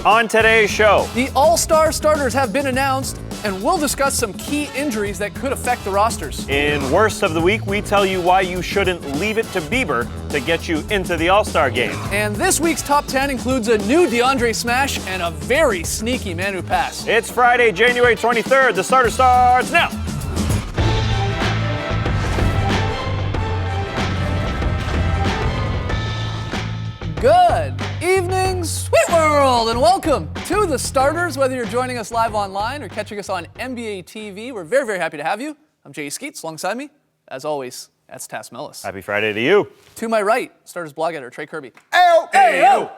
On today's show, The All-Star starters have been announced, and we'll discuss some key injuries that could affect the rosters. in Worst of the Week, we tell you why you shouldn't leave it to Bieber to get you into the All-Star game. And this week's top 10 includes a new DeAndre smash and a very sneaky Manu pass. It's Friday, January 23rd. The starter starts now. Good evening, Sweet World, and welcome to the starters. Whether you're joining us live online or catching us on NBA TV, we're very, very happy to have you. I'm Jay Skeets. Alongside me, as always, that's Tass Mellis. Happy Friday to you. To my right, starters blog editor Trey Kirby. Ayo! Ayo!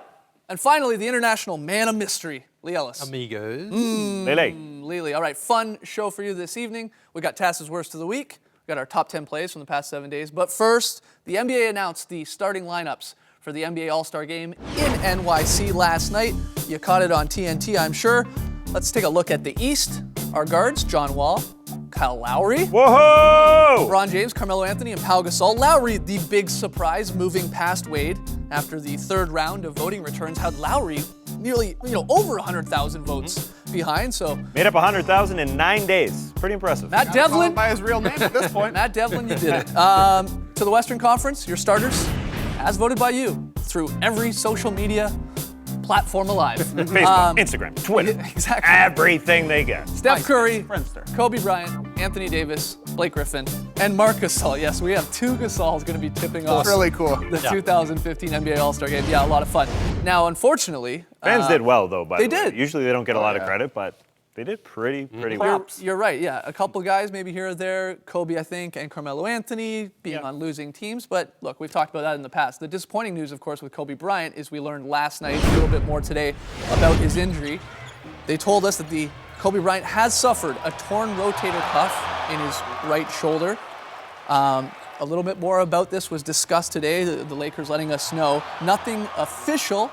And finally, the international man of mystery, Lee Ellis. Amigos. Lele. Lily. All right, fun show for you this evening. We got Tass's Worst of the Week. We got our top 10 plays from the past 7 days. But first, the NBA announced the starting lineups for the NBA All-Star Game in NYC last night. You caught it on TNT, I'm sure. Let's take a look at the East. Our guards, John Wall, Kyle Lowry, Whoa! LeBron James, Carmelo Anthony, and Pau Gasol. Lowry, the big surprise, moving past Wade after the third round of voting returns, had Lowry nearly, over 100,000 votes behind. So Made up 100,000 in 9 days. Pretty impressive. Matt Devlin, By his real name at this point. Matt Devlin, you did it. To the Western Conference, your starters, as voted by you, through every social media platform alive. Facebook, Instagram, Twitter. Exactly. Everything they get. Steph Curry, Friendster. Kobe Bryant, Anthony Davis, Blake Griffin, and Marc Gasol. Yes, we have two Gasols going to be tipping off Really cool. the 2015 NBA All-Star Game. Yeah, a lot of fun. Now, unfortunately, Fans did well, though, by they the way. did. Usually they don't get a lot of yeah. credit, but they did pretty well. You're right, yeah. A couple guys maybe here or there, Kobe, I think, and Carmelo Anthony being on losing teams. But look, we've talked about that in the past. The disappointing news, of course, with Kobe Bryant is we learned last night, a little bit more today, about his injury. They told us that the Kobe Bryant has suffered a torn rotator cuff in his right shoulder. A little bit more about this was discussed today, the Lakers letting us know. Nothing official.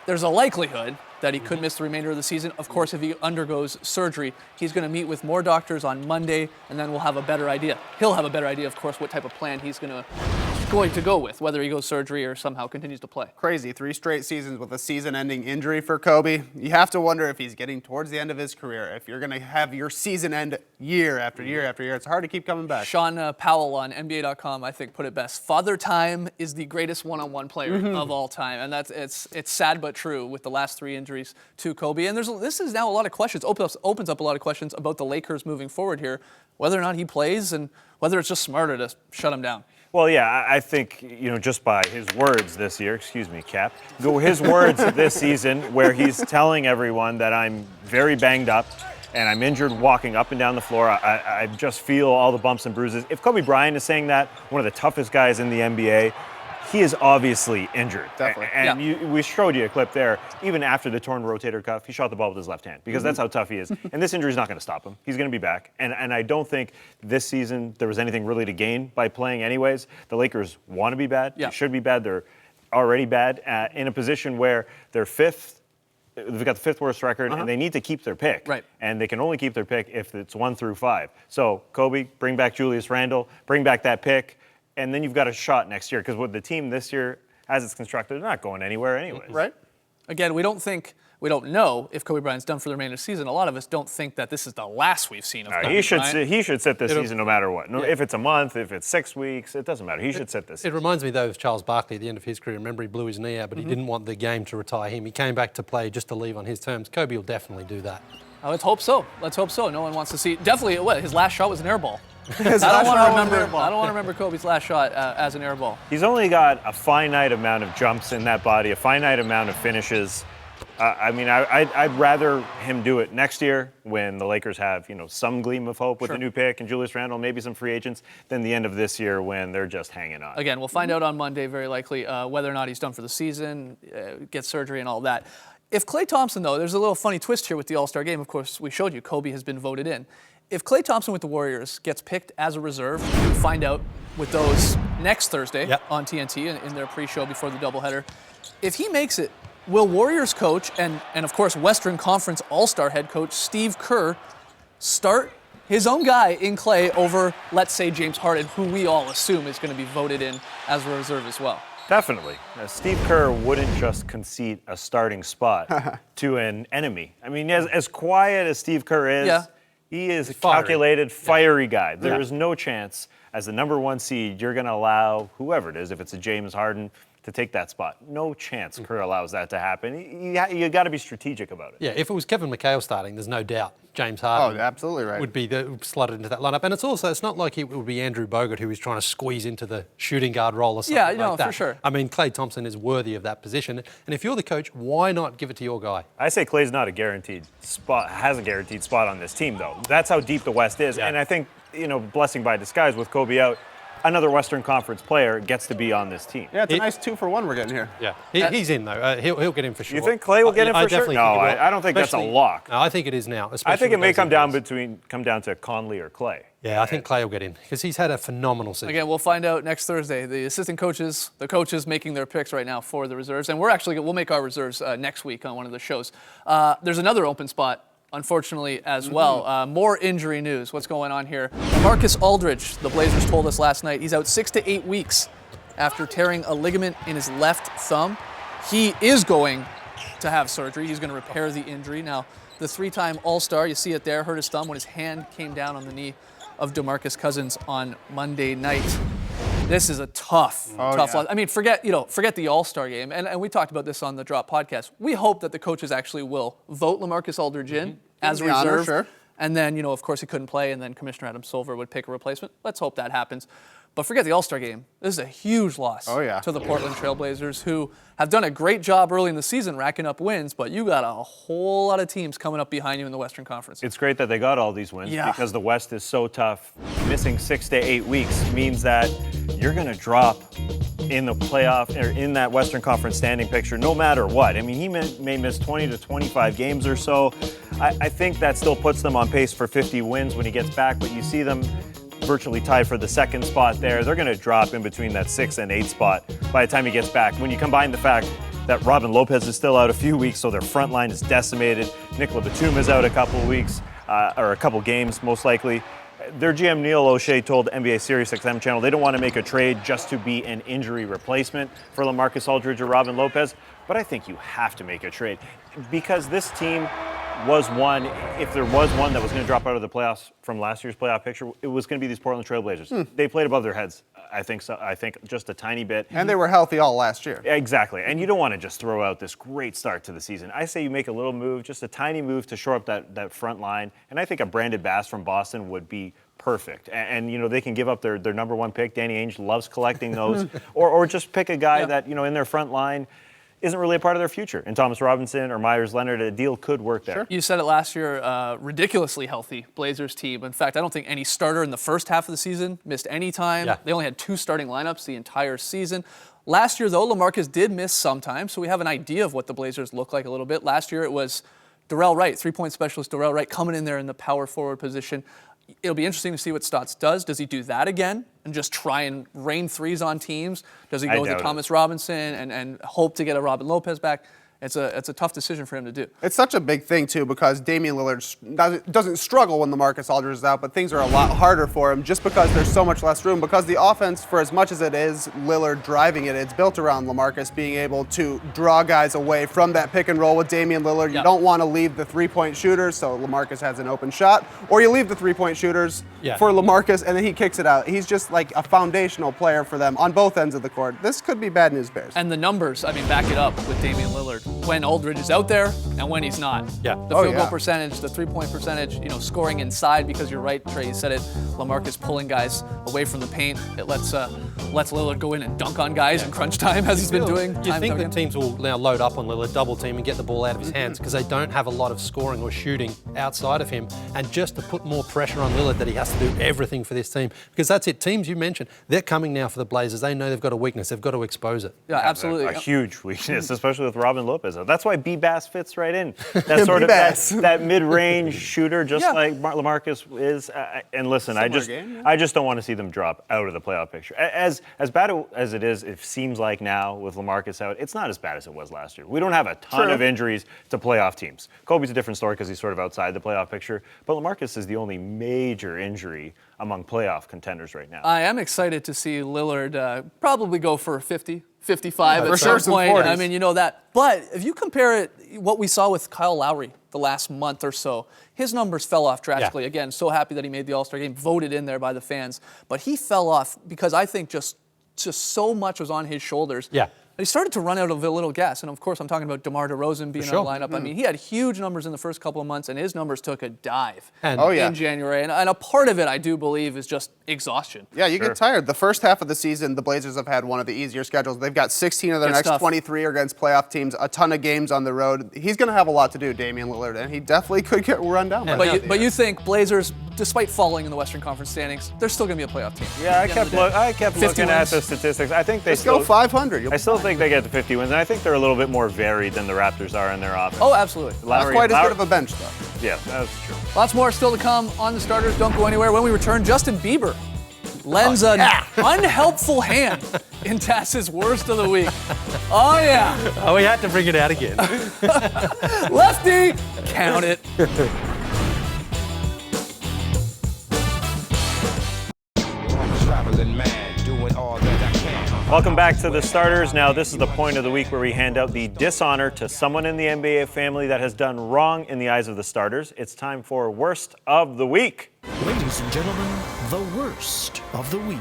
There's a likelihood that he could miss the remainder of the season. Of course, if he undergoes surgery, he's going to meet with more doctors on Monday, and then we'll have a better idea. He'll have a better idea, of course, what type of plan he's going to go with, whether he goes surgery or somehow continues to play. Crazy. 3 straight seasons with a season-ending injury for Kobe. You have to wonder if he's getting towards the end of his career. If you're going to have your season end year after year after year, it's hard to keep coming back. Sean Powell on NBA.com, I think, put it best. Father Time is the greatest one-on-one player of all time, and it's sad but true with the last 3 injuries to Kobe. And this is now a lot of questions, opens up a lot of questions about the Lakers moving forward here, whether or not he plays and whether it's just smarter to shut him down. Well, yeah, I think, just by his words this year, excuse me, Cap, his words this season where he's telling everyone that I'm very banged up and I'm injured walking up and down the floor. I just feel all the bumps and bruises. If Kobe Bryant is saying that, one of the toughest guys in the NBA, he is obviously injured. Definitely. And we showed you a clip there. Even after the torn rotator cuff, he shot the ball with his left hand because that's how tough he is. And this injury is not going to stop him. He's going to be back. And I don't think this season there was anything really to gain by playing anyways. The Lakers want to be bad. Yeah. They should be bad. They're already bad in a position where they're 5th. They've got the 5th worst record, and they need to keep their pick. Right. And they can only keep their pick if it's 1 through 5. So, Kobe, bring back Julius Randle, bring back that pick, and then you've got a shot next year. Because with the team this year, as it's constructed, they're not going anywhere anyways. Right? Again, we don't know if Kobe Bryant's done for the remainder of the season. A lot of us don't think that this is the last we've seen of Kobe He should Bryant. he should sit this season no matter what. No, Yeah. If it's a month, if it's 6 weeks, it doesn't matter. He should sit this It season. reminds me, though, of Charles Barkley at the end of his career. Remember, he blew his knee out, but he didn't want the game to retire him. He came back to play just to leave on his terms. Kobe will definitely do that. Let's hope so. Let's hope so. No one wants to see. Definitely, his last shot was an air ball. I last don't want shot to was an remember. air ball. I don't want to remember Kobe's last shot as an air ball. He's only got a finite amount of jumps in that body, a finite amount of finishes. I'd rather him do it next year when the Lakers have, some gleam of hope with Sure. a new pick and Julius Randle, maybe some free agents, than the end of this year when they're just hanging on. Again, we'll find out on Monday, very likely, whether or not he's done for the season, gets surgery and all that. If Klay Thompson, though, there's a little funny twist here with the All-Star Game. Of course, we showed you Kobe has been voted in. If Klay Thompson with the Warriors gets picked as a reserve, we'll find out with those next Thursday on TNT in their pre-show before the doubleheader. If he makes it, will Warriors coach and of course Western Conference All-Star head coach Steve Kerr start his own guy in Klay over, let's say, James Harden, who we all assume is going to be voted in as a reserve as well? Definitely. Steve Kerr wouldn't just concede a starting spot to an enemy. I mean, as quiet as Steve Kerr is, Yeah. he is a fiery. calculated, fiery guy. There is no chance, as the number 1 seed, you're going to allow whoever it is, if it's a James Harden, to take that spot. No chance Kerr allows that to happen. You got to be strategic about it. Yeah, if it was Kevin McHale starting, there's no doubt James Oh, Harden absolutely right. would be slotted into that lineup. And it's not like it would be Andrew Bogut who is trying to squeeze into the shooting guard role or something Yeah, like no, that. for sure. I mean, Klay Thompson is worthy of that position. And if you're the coach, why not give it to your guy? I say Clay's not a guaranteed spot, has a guaranteed spot on this team, though. That's how deep the West is. Yeah. And I think, blessing by disguise with Kobe out, another Western Conference player gets to be on this team. Yeah, it's a nice 2-for-1 we're getting here. Yeah, he's in though. He'll get in for sure. You think Clay will get in I for sure? definitely No, think he will. I don't think that's a Especially- lock. No, I think it is now. I especially think it with may those come down to Conley or Clay. Yeah, I think Clay will get in because he's had a phenomenal season. Again, we'll find out next Thursday. The assistant coaches, the coaches making their picks right now for the reserves. And we'll make our reserves next week on one of the shows. There's another open spot, unfortunately, as well. More injury news. What's going on here? Marcus Aldridge, the Blazers told us last night, he's out 6 to 8 weeks after tearing a ligament in his left thumb. He is going to have surgery. He's going to repair the injury. Now, the 3-time All-Star, you see it there, hurt his thumb when his hand came down on the knee of DeMarcus Cousins on Monday night. This is a tough loss. I mean, forget the All-Star game. And we talked about this on the Drop podcast. We hope that the coaches actually will vote LaMarcus Aldridge in as a The honor, reserve. sure. And then, of course, he couldn't play, and then Commissioner Adam Silver would pick a replacement. Let's hope that happens. But forget the All-Star game. This is a huge loss to the Portland Trailblazers, who have done a great job early in the season racking up wins, but you got a whole lot of teams coming up behind you in the Western Conference. It's great that they got all these wins because the West is so tough. Missing 6 to 8 weeks means that you're going to drop in the playoff or in that Western Conference standing picture no matter what. I mean, he may miss 20 to 25 games or so. I think that still puts them on pace for 50 wins when he gets back, but you see them virtually tied for the second spot there. They're going to drop in between that 6 and 8 spot by the time he gets back. When you combine the fact that Robin Lopez is still out a few weeks, so their front line is decimated. Nicola Batum is out a couple weeks, or a couple games most likely. Their GM Neil O'Shea told NBA SiriusXM channel they don't want to make a trade just to be an injury replacement for LaMarcus Aldridge or Robin Lopez, but I think you have to make a trade because this team was one, if there was one that was going to drop out of the playoffs from last year's playoff picture, it was going to be these Portland Trailblazers. They played above their heads, I think so. I think just a tiny bit. And they were healthy all last year. Exactly. And you don't want to just throw out this great start to the season. I say you make a little move, just a tiny move to shore up that front line. And I think a Brandon Bass from Boston would be perfect. And they can give up their number 1 pick. Danny Ainge loves collecting those. or just pick a guy that, in their front line isn't really a part of their future. And Thomas Robinson or Myers Leonard, a deal could work there. Sure. You said it last year, ridiculously healthy Blazers team. In fact, I don't think any starter in the first half of the season missed any time. Yeah. They only had 2 starting lineups the entire season. Last year, though, LaMarcus did miss some time, so we have an idea of what the Blazers look like a little bit. Last year, it was Darrell Wright, 3-point specialist Darrell Wright, coming in there in the power forward position. It'll be interesting to see what Stotts does. Does he do that again and just try and rain threes on teams? Does he go to Thomas Robinson and hope to get a Robin Lopez back? It's a tough decision for him to do. It's such a big thing, too, because Damian Lillard doesn't struggle when LaMarcus Aldridge is out, but things are a lot harder for him just because there's so much less room. Because the offense, for as much as it is Lillard driving it, it's built around LaMarcus being able to draw guys away from that pick and roll with Damian Lillard. You don't want to leave the 3-point shooters, so LaMarcus has an open shot, or you leave the 3-point shooters for LaMarcus, and then he kicks it out. He's just like a foundational player for them on both ends of the court. This could be bad news bears. And the numbers, back it up with Damian Lillard. When Aldridge is out there and when he's not. Yeah. The field goal percentage, the 3-point percentage, scoring inside, because you're right, Trey, you said it, LaMarcus pulling guys away from the paint. It lets Lillard go in and dunk on guys in crunch time, as he's been doing. You think that teams will now load up on Lillard, double team, and get the ball out of his hands because they don't have a lot of scoring or shooting outside of him. And just to put more pressure on Lillard that he has to do everything for this team. Because that's it. Teams you mentioned, they're coming now for the Blazers. They know they've got a weakness. They've got to expose it. Yeah, absolutely. A huge weakness, especially with Robin Lopez. That's why B-Bass fits right in. That sort of that mid-range shooter, just like LaMarcus is. And listen, I just don't want to see them drop out of the playoff picture. As bad as it is, it seems like now with LaMarcus out, it's not as bad as it was last year. We don't have a ton of injuries to playoff teams. Kobe's a different story because he's sort of outside the playoff picture. But LaMarcus is the only major injury among playoff contenders right now. I am excited to see Lillard probably go for 50 55 for at sure, some some point. 40s. I mean, you know that. But if you compare it, what we saw with Kyle Lowry the last month or so, his numbers fell off drastically. Yeah. Again, so happy that he made the All-Star game, voted in there by the fans. But he fell off because I think just so much was on his shoulders. Yeah. He started to run out of a little gas. And of course, I'm talking about DeMar DeRozan being sure. on the lineup. I mean, he had huge numbers in the first couple of months, and his numbers took a dive And- Oh, yeah. in January. And a part of it, I do believe, is just exhaustion. Yeah, you get tired. The first half of the season, the Blazers have had one of the easier schedules. They've got 16 of their Good next stuff. 23 are against playoff teams, a ton of games on the road. He's going to have a lot to do, Damian Lillard, and he definitely could get run down. by the end of the But year. you think Blazers, despite falling in the Western Conference standings, they're still going to be a playoff team? Yeah, I At the end of kept, the day. I kept 50 looking at wins. the statistics. I think they Let's still go 500. You'll I still think they get to 50 wins, and I think they're a little bit more varied than the Raptors are in their offense. Oh, absolutely. not quite as good of a bench, though. Yeah, that's true. Lots more still to come on the starters. Don't go anywhere. When we return, Justin Bieber lends an unhelpful hand in Tass's worst of the week. Oh, yeah. Oh, we had to bring it out again. Lefty, count it. Traveling man, doing all that I can. Welcome back to the starters. Now, this is the point of the week where we hand out the dishonor to someone in the NBA family that has done wrong in the eyes of the starters. It's time for Worst of the Week. Ladies and gentlemen, the worst of the week.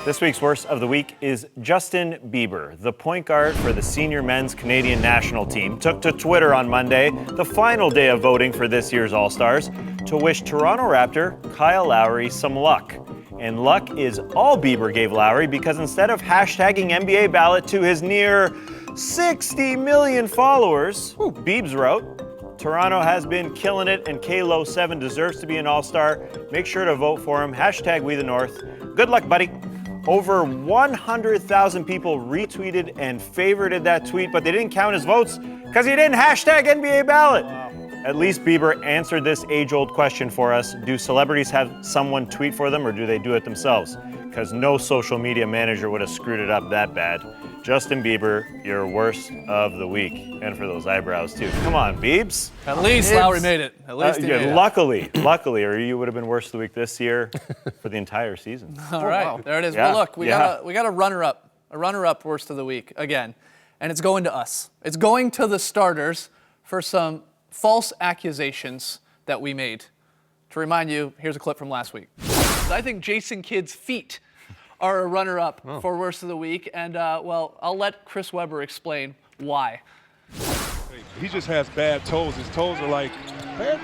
This week's Worst of the Week is Justin Bieber, the point guard for the senior men's Canadian national team, took to Twitter on Monday, the final day of voting for this year's All-Stars, to wish Toronto Raptor Kyle Lowry some luck. And luck is all Bieber gave Lowry because instead of hashtagging NBA ballot to his near 60 million followers, Biebs wrote, Toronto has been killing it and KLO7 deserves to be an All-Star. Make sure to vote for him. Hashtag We the North. Good luck, buddy. Over 100,000 people retweeted and favorited that tweet, but they didn't count his votes because he didn't hashtag NBA ballot. At least Bieber answered this age-old question for us. Do celebrities have someone tweet for them or do they do it themselves? Because no social media manager would have screwed it up that bad. Justin Bieber, your worst of the week. And for those eyebrows too. Come on, Biebs. At least Lowry made it. At least he made it. Luckily, or you would have been worst of the week this year for the entire season. All right, there it is. Yeah, Well, look, we got a runner-up worst of the week again, and it's going to us. It's going to the starters for some false accusations that we made. To remind you, here's a clip from last week. I think Jason Kidd's feet are a runner-up for worst of the week, and well, I'll let Chris Webber explain why. He just has bad toes. His toes are like,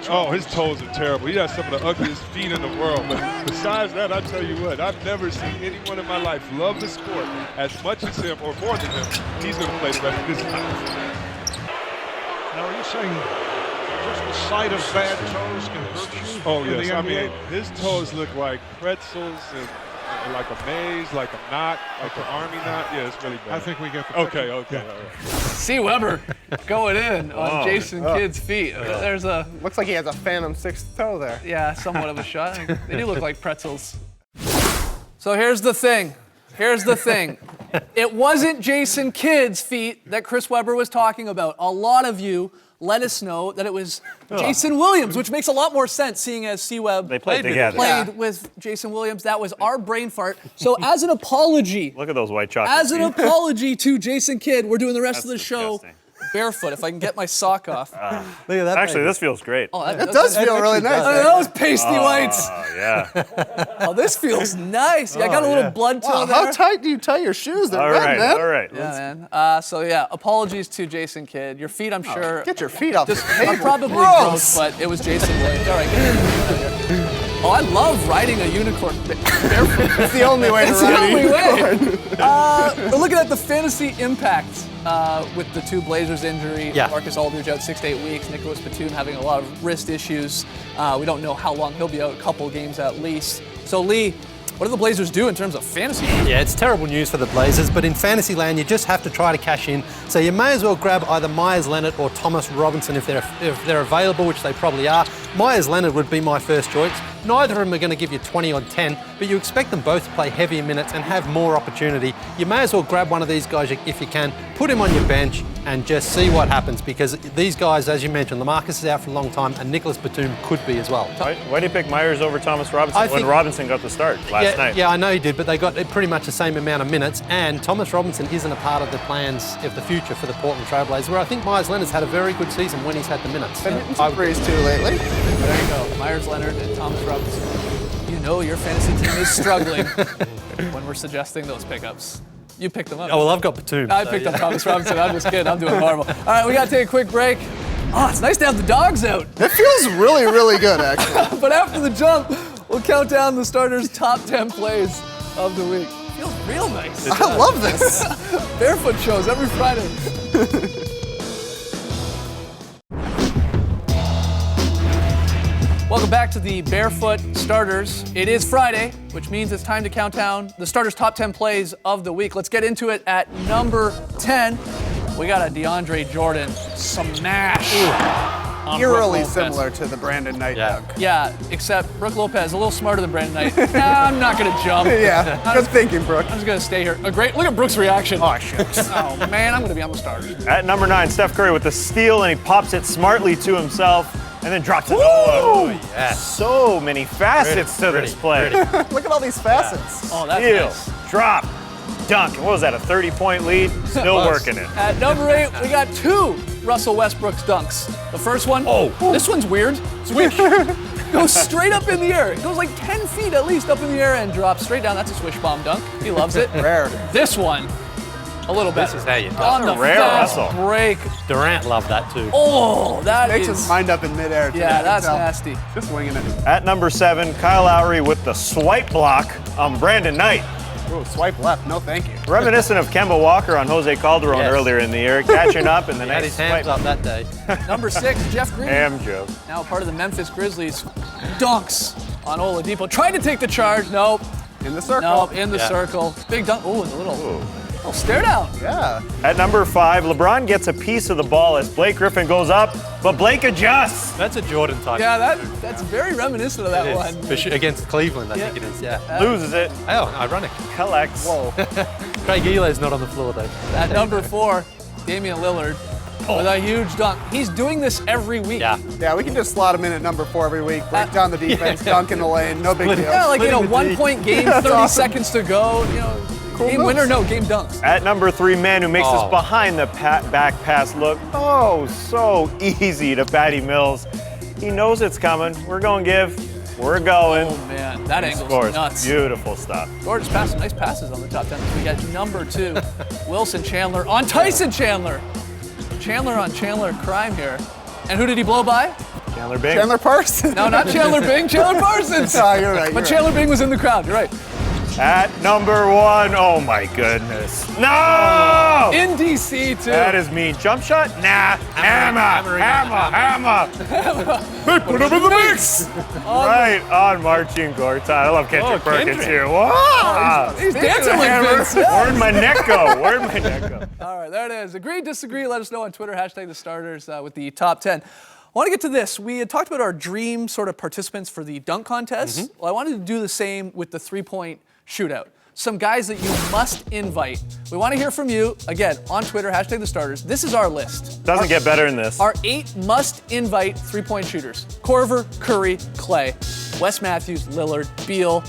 oh, his toes are terrible. He has some of the ugliest feet in the world. But besides that, I tell you what, I've never seen anyone in my life love the sport as much as him or more than him. He's going to play the rest of his life. Now, are you saying just the sight of bad toes can hurt you? Oh, in yes. the I NBA? mean, his toes look like pretzels and like a maze, like a knot, like an army knot. Yeah, it's really bad. I think we get the Okay, okay, all right. C. Weber going in on Jason Kidd's feet. There's a, Looks like he has a phantom sixth toe there. yeah, somewhat of a shot. They do look like pretzels. So here's the thing. It wasn't Jason Kidd's feet that Chris Webber was talking about. A lot of you let us know that it was Jason Williams, which makes a lot more sense seeing as C-Web They played together. played with Jason Williams. That was our brain fart. So as an apology, Look at those white chocolate as an feet. apology to Jason Kidd, we're doing the rest of the That's show disgusting. barefoot if I can get my sock off. Look at that. Actually, baby. this feels great. Oh, It does feel really nice. those pasty whites. Oh, yeah. Oh, this feels nice. Yeah, I got a little blood toe Wow, there. how tight do you tie your shoes? They're All red, right, man. all right. Yeah, man. So yeah, apologies to Jason Kidd. Your feet, I'm sure, Get your feet off just the table. probably gross, but it was Jason Williams. All right, get it out of here. Oh, I love riding a unicorn barefoot. It's the only way to It's the ride only it. way. We're looking at the fantasy impact with the two Blazers injury. Yeah. Marcus Aldridge out 6 to 8 weeks. Nicholas Batum having a lot of wrist issues. We don't know how long he'll be out, a couple games at least. So Lee, what do the Blazers do in terms of fantasy? Yeah, it's terrible news for the Blazers, but in fantasy land, you just have to try to cash in. So you may as well grab either Myers Leonard or Thomas Robinson if they're available, which they probably are. Myers Leonard would be my first choice. Neither of them are going to give you 20 on 10, but you expect them both to play heavier minutes and have more opportunity. You may as well grab one of these guys if you can, put him on your bench and just see what happens, because these guys, as you mentioned, LaMarcus is out for a long time and Nicholas Batum could be as well. Why do you pick Myers over Thomas Robinson when Robinson got the start last night? Yeah, I know he did, but they got pretty much the same amount of minutes, and Thomas Robinson isn't a part of the plans of the future for the Portland Trailblazers, where I think Myers Leonard's had a very good season when he's had the minutes. Been hitting some threes too lately. There you go. Myers Leonard and Thomas Robinson. You know your fantasy team is struggling when we're suggesting those pickups. You picked them up. Oh, well, I've got Batum. I picked up Thomas Robinson. I'm just kidding. I'm doing horrible. All right, we got to take a quick break. Oh, it's nice to have the dogs out. It feels really, really good, actually. But after the jump, we'll count down the starters' top 10 plays of the week. Feels real nice. I love this. Barefoot shows every Friday. Welcome back to the Barefoot Starters. It is Friday, which means it's time to count down the starters' top 10 plays of the week. Let's get into it at number 10. We got a DeAndre Jordan smash. on Brook Eerily Lopez. similar to the Brandon Knight dunk. Yeah, except Brook Lopez, a little smarter than Brandon Knight. Nah, I'm not going to jump. Yeah, good thinking, Brook. I'm just going to stay here. A great, look at Brook's reaction. Oh, shit. Oh, man, I'm going to be on the starters. At number 9, Steph Curry with the steal, and he pops it smartly to himself, and then drops it. Oh, yes. So many facets to this play. Look at all these facets. Oh, that's Steal, nice. drop, dunk. What was that, a 30-point lead? Still working it. At number 8, we got 2 Russell Westbrook's dunks. The first one, this one's weird. Swish. Goes straight up in the air. It goes like 10 feet at least up in the air and drops straight down. That's a swish bomb dunk. He loves it. Rare. This one, a little better. This is how you do it. On the Rare fast Russell. break. Durant loved that too. Oh, that Makes is. his mind up in midair. Yeah, that's nasty. Just winging it. At number 7, Kyle Lowry with the swipe block on Brandon Knight. Ooh, swipe left. No, thank you. Reminiscent of Kemba Walker on Jose Calderon Yes. earlier in the year, catching up and then He had his hands up that day. Number 6, Jeff Green. Damn joke. Now part of the Memphis Grizzlies. Dunks on Oladipo. Tried to take the charge. Nope. In the circle. Nope. In the circle. Big dunk. Oh, and a little stare down. Yeah. At number 5, LeBron gets a piece of the ball as Blake Griffin goes up, but Blake adjusts. That's a Jordan type. Yeah, that's very reminiscent of that It one. is. For sure, against Cleveland, I think it is. Yeah. Loses it, Oh, ironic. collects. Whoa. Craig Eli's not on the floor though. At number 4, Damian Lillard with a huge dunk. He's doing this every week. Yeah. Yeah, we can just slot him in at number 4 every week. Break down the defense, dunk in the lane. No big deal. Yeah, like Splitting the 1 D. point game, 30 seconds to go. Game moves. winner, no, game dunks. At number 3, man who makes this behind the back pass look so easy to Patty Mills. He knows it's coming. We're going to give. We're going. Oh man, that He angle's scores. nuts. Beautiful stuff. Gorgeous pass, nice passes on the top 10. We got number 2, Wilson Chandler on Tyson Chandler. Chandler on Chandler crime here. And who did he blow by? Chandler Bing. Chandler Parsons. No, not Chandler Bing, Chandler Parsons. Oh, you're right. But Chandler Bing was in the crowd, you're right. At number 1, oh my goodness. No! In DC too. That is mean. Jump shot? Nah. Hammer. They put him in the mix. Right on Marcin Gortat. I love Kendrick Perkins here. Wow. He's dancing like Hammer. Vince. Where'd my neck go? Where'd my neck go? All right, there it is. Agree, disagree, let us know on Twitter, hashtag the starters with the top 10. I want to get to this. We had talked about our dream sort of participants for the dunk contest. Well, I wanted to do the same with the three-point shootout. Some guys that you must invite. We want to hear from you, again, on Twitter, hashtag the starters. This is our list. Doesn't get better than this. Our 8 must-invite three-point shooters. Korver, Curry, Clay, Wes Matthews, Lillard, Beal,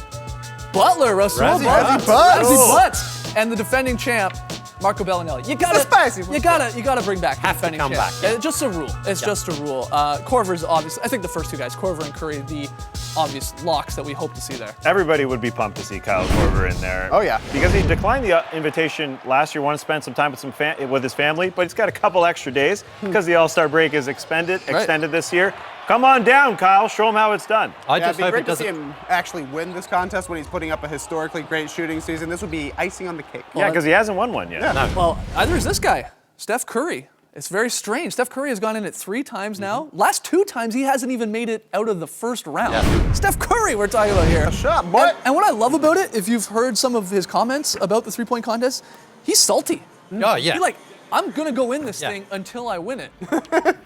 Butler, Russell Razzie Butler, Butts. Razzie Butts, and the defending champ, Marco Bellinelli. You gotta bring back the Have to defending come champ. back. It's just a rule. It's just a rule. Korver's obvious. I think the first 2 guys, Korver and Curry, the obvious locks that we hope to see there. Everybody would be pumped to see Kyle Korver in there. Oh, yeah. Because he declined the invitation last year, wanted to spend some time with his family, but he's got a couple extra days because the All-Star break is extended this year. Come on down, Kyle. Show him how it's done. I Yeah, just it'd be hope great it to see doesn't. him actually win this contest when he's putting up a historically great shooting season. This would be icing on the cake. Yeah, because he hasn't won one yet. Yeah. Well, either is this guy, Steph Curry. It's very strange. Steph Curry has gone in it 3 times now. Last 2 times, he hasn't even made it out of the first round. Yeah. Steph Curry, we're talking about here. Shut up, boy. And what I love about it, if you've heard some of his comments about the three-point contest, he's salty. Oh yeah. I'm going to go in this thing until I win it,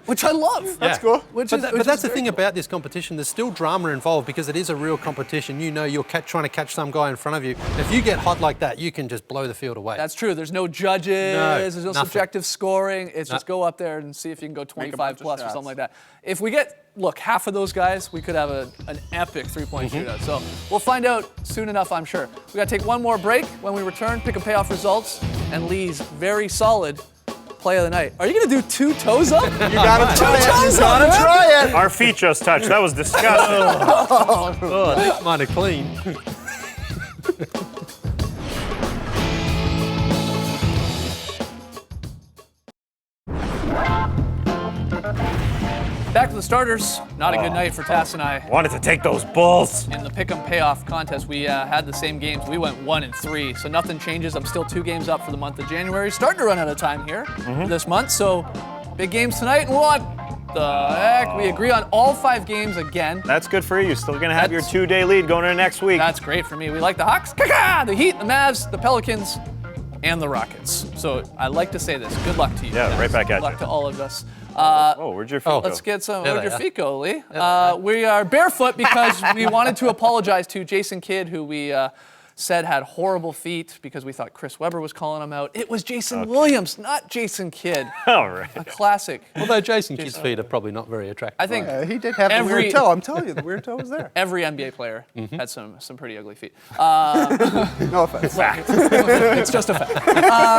which I love. That's cool. But that's the thing about this competition. There's still drama involved because it is a real competition. You know you're trying to catch some guy in front of you. And if you get hot like that, you can just blow the field away. That's true. There's no judges. There's no nothing. subjective scoring. It's just go up there and see if you can go 25 plus or shots. something like that. If we get, look, half of those guys, we could have an epic three-point shootout. So we'll find out soon enough, I'm sure. We got to take one more break. When we return, pick and payoff results and Lee's very solid play of the night. Are you going to do 2 toes up? You gotta try it. You gotta man. try it. Our feet just touched. That was disgusting. Oh, that's kind of clean. Back to the starters. Not a good night for Tass and I. Wanted to take those Bulls. In the pick 'em payoff contest, we had the same games. We went 1-3, so nothing changes. I'm still 2 games up for the month of January. Starting to run out of time here this month, so big games tonight. And what the heck? We agree on all 5 games again. That's good for you. You're still going to have your That's- 2-day lead going into next week. That's great for me. We like the Hawks, the Heat, the Mavs, the Pelicans, and the Rockets. So I like to say this. Good luck to you. Yeah, guys. right back at Good luck you. to all of us. Oh, where'd your feet go? Let's get some. There Where'd they your are. feet go, Lee? We are barefoot because we wanted to apologize to Jason Kidd, who we said had horrible feet because we thought Chris Webber was calling him out. It was Jason Williams, not Jason Kidd. All right. A classic. Although Jason Kidd's feet are probably not very attractive. I think He did have the Every- weird toe. I'm telling you, the weird toe was there. every NBA player had some pretty ugly feet. No offense. It's just a fact.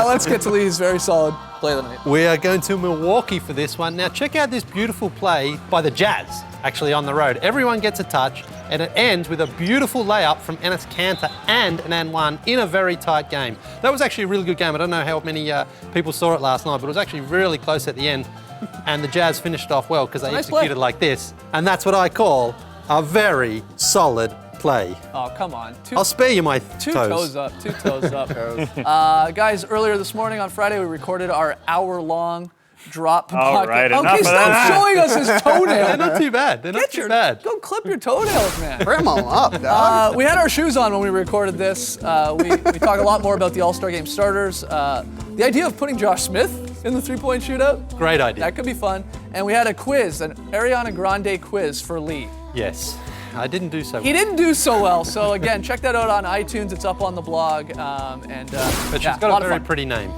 Let's get to Lee's very solid play of the night. We are going to Milwaukee for this one. Now, check out this beautiful play by the Jazz, actually on the road. Everyone gets a touch, and it ends with a beautiful layup from Enes Kanter and an and one in a very tight game. That was actually a really good game. I don't know how many people saw it last night, but it was actually really close at the end. And the Jazz finished off well because they Nice play. executed like this. And that's what I call a very solid play. Oh, come on. I'll spare you my Two toes up. Guys, earlier this morning on Friday, we recorded our hour-long drop All podcast. right, okay, enough of stop that. showing us his toenail. They're not too bad. They're not too bad. Go clip your toenails, man. Trim them up, dog. We had our shoes on when we recorded this. We talk a lot more about the All-Star Game starters. The idea of putting Josh Smith in the three-point shootout, Great idea. that could be fun. And we had a quiz, an Ariana Grande quiz for Lee. Yes. I didn't do so He well. didn't do so well, so again, check that out on iTunes. It's up on the blog. But she's yeah, got lot a of very fun. pretty name.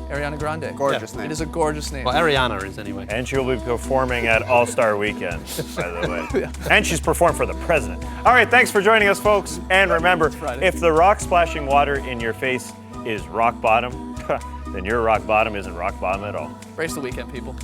Ariana Grande. Gorgeous It name. is a gorgeous name. Well, Ariana is anyway. And she'll be performing at All-Star Weekend, by the way. And she's performed for the president. All right, thanks for joining us, folks. And remember, Friday. if the rock splashing water in your face is rock bottom, then your rock bottom isn't rock bottom at all. Brace the weekend, people.